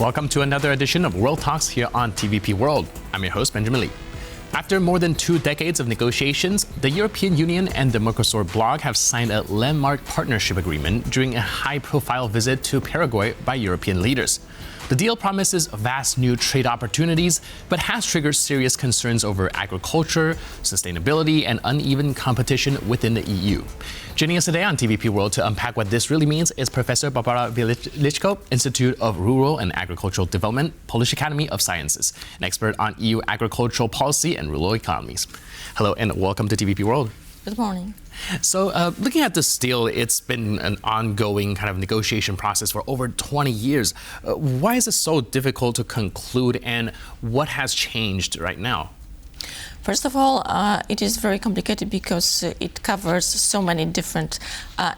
Welcome to another edition of World Talks here on TVP World. I'm your host, Benjamin Lee. After more than 2 decades of negotiations, the European Union and the Mercosur bloc have signed a landmark partnership agreement during a high-profile visit to Paraguay by European leaders. The deal promises vast new trade opportunities, but has triggered serious concerns over agriculture, sustainability, and uneven competition within the EU. Joining us today on TVP World to unpack what this really means is Professor Barbara Wieliczko, Institute of Rural and Agricultural Development, Polish Academy of Sciences, an expert on EU agricultural policy and rural economies. Hello and welcome to TVP World. Good morning. So looking at this deal, it's been an ongoing kind of negotiation process for over 20 years. Why is it so difficult to conclude, and what has changed right now? First of all, it is very complicated because it covers so many different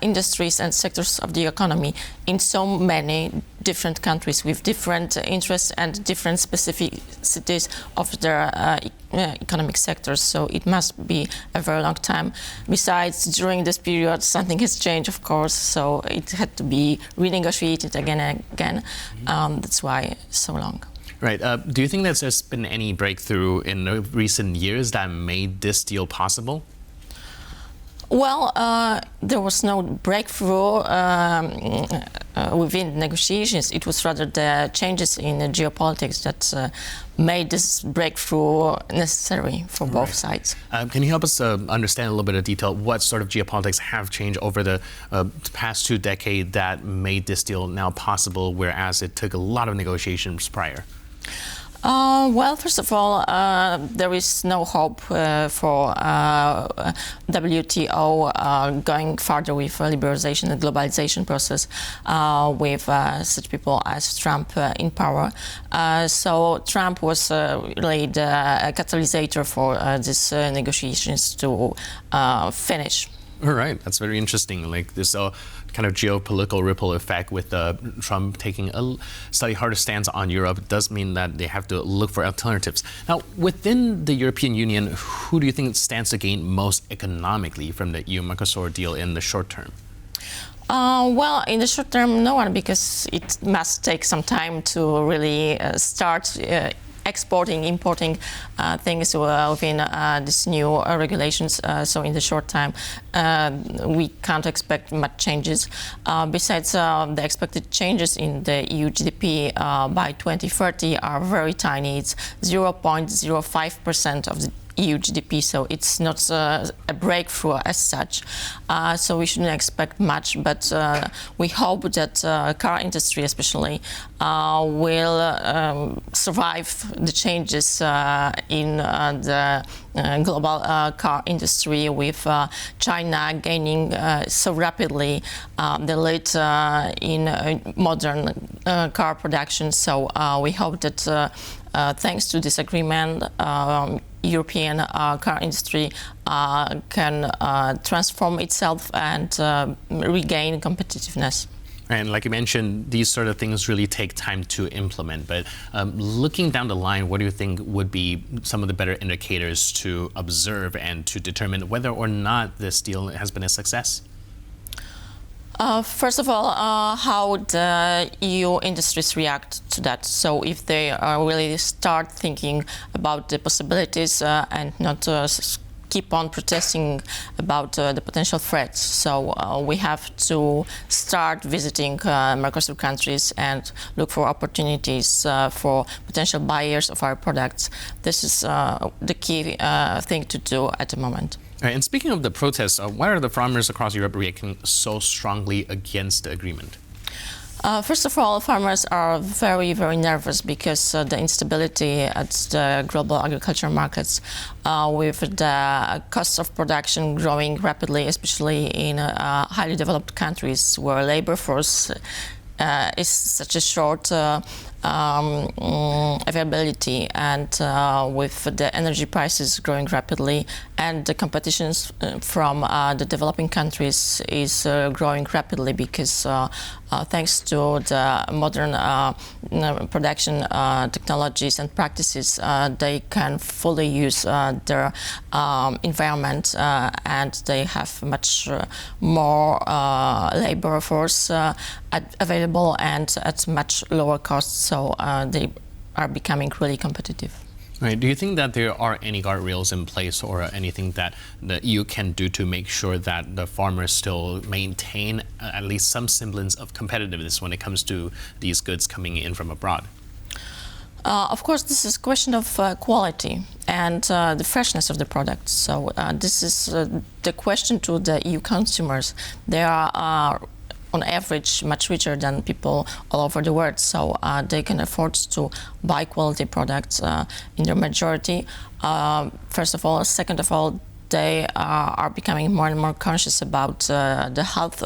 industries and sectors of the economy in so many different countries with different interests and different specificities of their economic sectors. So it must be a very long time. Besides, during this period, something has changed, of course, so it had to be renegotiated again and again. That's why so long. Right. Do you think that there's been any breakthrough in the recent years that made this deal possible? Well, there was no breakthrough within the negotiations. It was rather the changes in the geopolitics that made this breakthrough necessary for both sides. Can you help us understand a little bit of detail what sort of geopolitics have changed over the past 2 decades that made this deal now possible, whereas it took a lot of negotiations prior? Well, first of all, there is no hope for WTO going further with liberalization and globalization process with such people as Trump in power. So Trump was really the catalyst for these negotiations to finish. All right, that's very interesting. Like this kind of geopolitical ripple effect with Trump taking a slightly harder stance on Europe does mean that they have to look for alternatives. Now, within the European Union, who do you think stands to gain most economically from the EU-Mercosur deal in the short term? Well, in the short term, no one, because it must take some time to really start exporting, importing things within these new regulations. So in the short time, we can't expect much changes. Besides, the expected changes in the EU GDP by 2030 are very tiny. It's 0.05% of the EU GDP, so it's not a breakthrough as such. So we shouldn't expect much, but we hope that car industry especially will survive the changes in the global car industry, with China gaining so rapidly the lead in modern car production. So we hope that thanks to this agreement, European car industry can transform itself and regain competitiveness. And like you mentioned, these sort of things really take time to implement. But looking down the line, what do you think would be some of the better indicators to observe and to determine whether or not this deal has been a success? First of all, how the EU industries react to that. So if they really start thinking about the possibilities and not keep on protesting about the potential threats. So we have to start visiting Mercosur countries and look for opportunities for potential buyers of our products. This is the key thing to do at the moment. Right, and speaking of the protests, why are the farmers across Europe reacting so strongly against the agreement? First of all, farmers are very, very nervous because the instability at the global agricultural markets, with the cost of production growing rapidly, especially in highly developed countries where labor force is such a short availability, and with the energy prices growing rapidly, and the competition from the developing countries is growing rapidly because thanks to the modern production technologies and practices, they can fully use their environment, and they have much more labor force available and at much lower costs. so they are becoming really competitive. Right. Do you think that there are any guardrails in place or anything that the EU can do to make sure that the farmers still maintain at least some semblance of competitiveness when it comes to these goods coming in from abroad? Of course, this is a question of quality and the freshness of the product. So this is the question to the EU consumers. They are on average much richer than people all over the world, so they can afford to buy quality products in their majority. First of all. Second of all, they are becoming more and more conscious about the health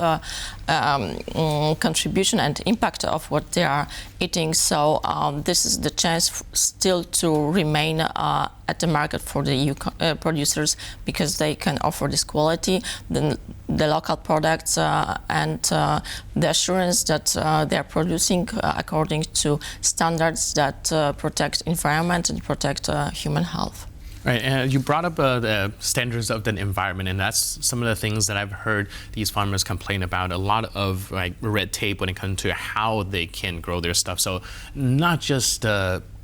contribution and impact of what they are eating. So this is the chance still to remain at the market for the EU producers, because they can offer this quality, the local products, and the assurance that they are producing according to standards that protect environment and protect human health. Right, you brought up the standards of the environment, and that's some of the things that I've heard these farmers complain about. A lot of red tape when it comes to how they can grow their stuff. So not just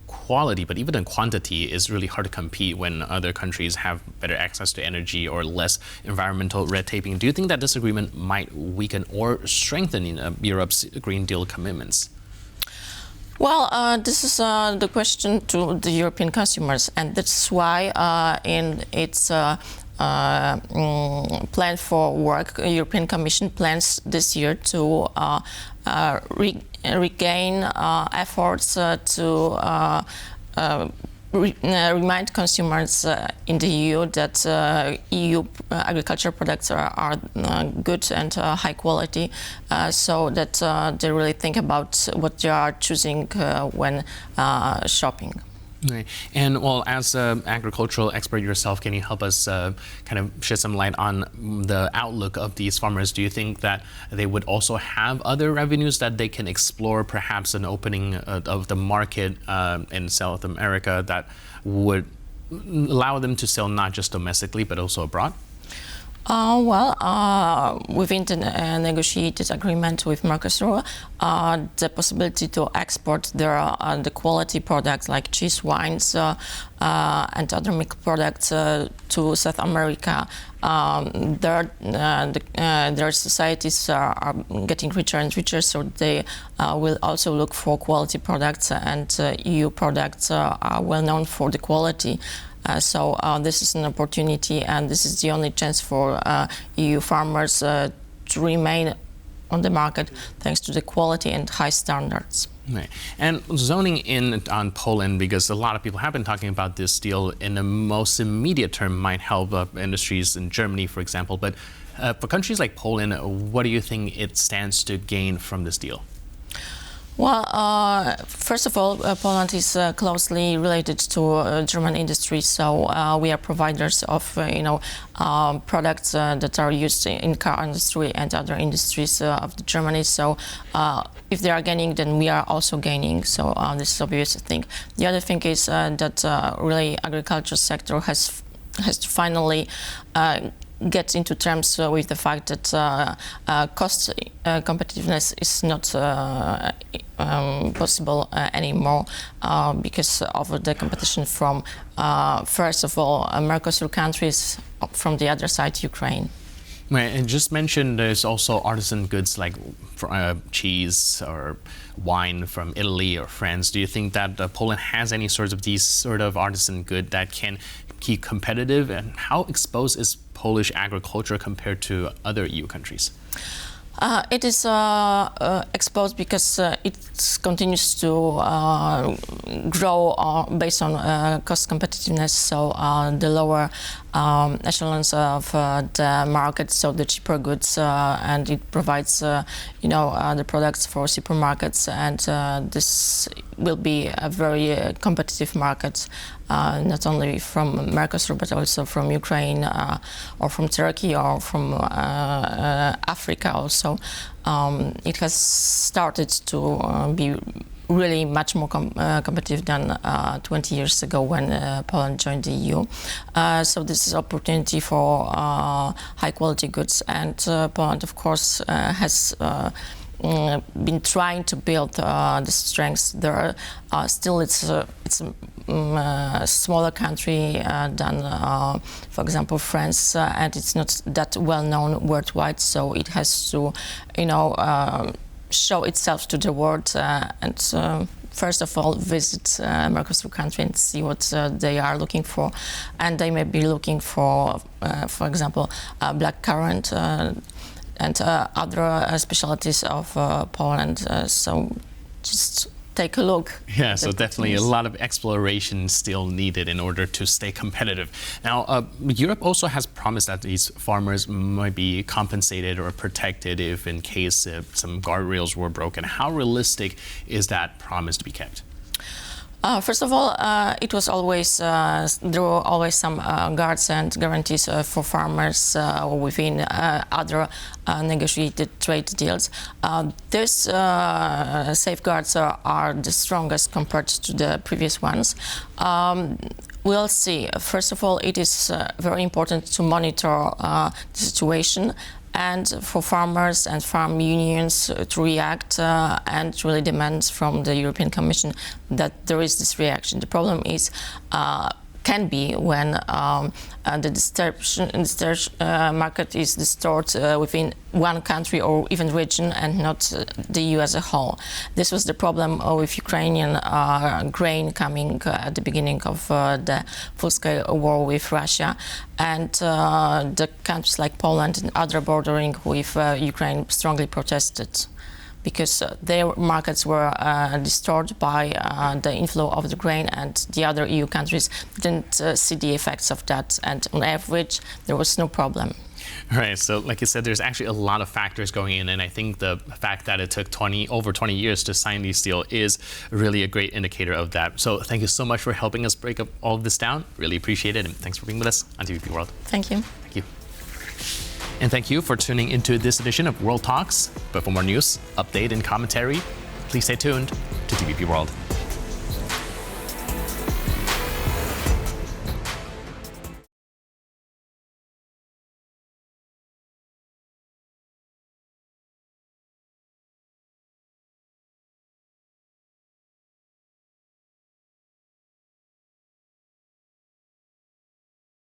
quality, but even the quantity is really hard to compete when other countries have better access to energy or less environmental red taping. Do you think that this agreement might weaken or strengthen Europe's Green Deal commitments? Well, this is the question to the European consumers, and that's why in its plan for work, European Commission plans this year to regain efforts to remind consumers in the EU that EU agriculture products are good and high quality, so that they really think about what they are choosing when shopping. Right. And well, as an agricultural expert yourself, can you help us kind of shed some light on the outlook of these farmers? Do you think that they would also have other revenues that they can explore, perhaps an opening of the market in South America that would allow them to sell not just domestically, but also abroad? Within the negotiated agreement with Mercosur, the possibility to export the quality products like cheese, wines, and other milk products to South America. Their societies are getting richer and richer, so they will also look for quality products, and EU products are well known for the quality. So this is an opportunity, and this is the only chance for EU farmers to remain on the market thanks to the quality and high standards. Right. And zoning in on Poland, because a lot of people have been talking about this deal in the most immediate term might help industries in Germany, for example. But for countries like Poland, what do you think it stands to gain from this deal? Well, first of all, Poland is closely related to German industry, so we are providers of products that are used in car industry and other industries of Germany. So if they are gaining, then we are also gaining. So this is obvious thing. The other thing is that really agriculture sector has to finally get into terms with the fact that cost competitiveness is not possible anymore because of the competition from, first of all, Mercosur countries, from the other side, Ukraine. Right, and just mentioned there's also artisan goods like cheese or wine from Italy or France. Do you think that Poland has any sorts of these sort of artisan good that can keep competitive? And how exposed is Polish agriculture compared to other EU countries? It is exposed because it continues to grow based on cost competitiveness. So the lower echelons of the market, so the cheaper goods, and it provides the products for supermarkets, and this will be a very competitive market, not only from Mercosur but also from Ukraine or from Turkey or from Africa also. It has started to be really much more competitive than 20 years ago when Poland joined the EU. So this is opportunity for high quality goods, and Poland of course has been trying to build the strengths there. Still, it's a smaller country than, for example, France, and it's not that well known worldwide. So it has to, show itself to the world and. First of all, visit Mercosur country and see what they are looking for, and they may be looking for example, blackcurrant and other specialties of Poland. So just take a look. Yeah, so definitely a lot of exploration still needed in order to stay competitive. Now, Europe also has promised that these farmers might be compensated or protected if in case some guardrails were broken. How realistic is that promise to be kept? First of all, it was always there were always some guards and guarantees for farmers within other negotiated trade deals. These safeguards are the strongest compared to the previous ones. We'll see. First of all, it is very important to monitor the situation and for farmers and farm unions to react and really demand from the European Commission that there is this reaction. The problem is can be when the market is distorted within one country or even region and not the EU as a whole. This was the problem with Ukrainian grain coming at the beginning of the full-scale war with Russia, and the countries like Poland and other bordering with Ukraine strongly protested, because their markets were distorted by the inflow of the grain, and the other EU countries didn't see the effects of that, and on average there was no problem. Right, so like you said, there's actually a lot of factors going in, and I think the fact that it took over 20 years to sign this deal is really a great indicator of that. So thank you so much for helping us break up all of this down. Really appreciate it, and thanks for being with us on TVP World. Thank you. Thank you. And thank you for tuning into this edition of World Talks. But for more news, update, and commentary, please stay tuned to TVP World.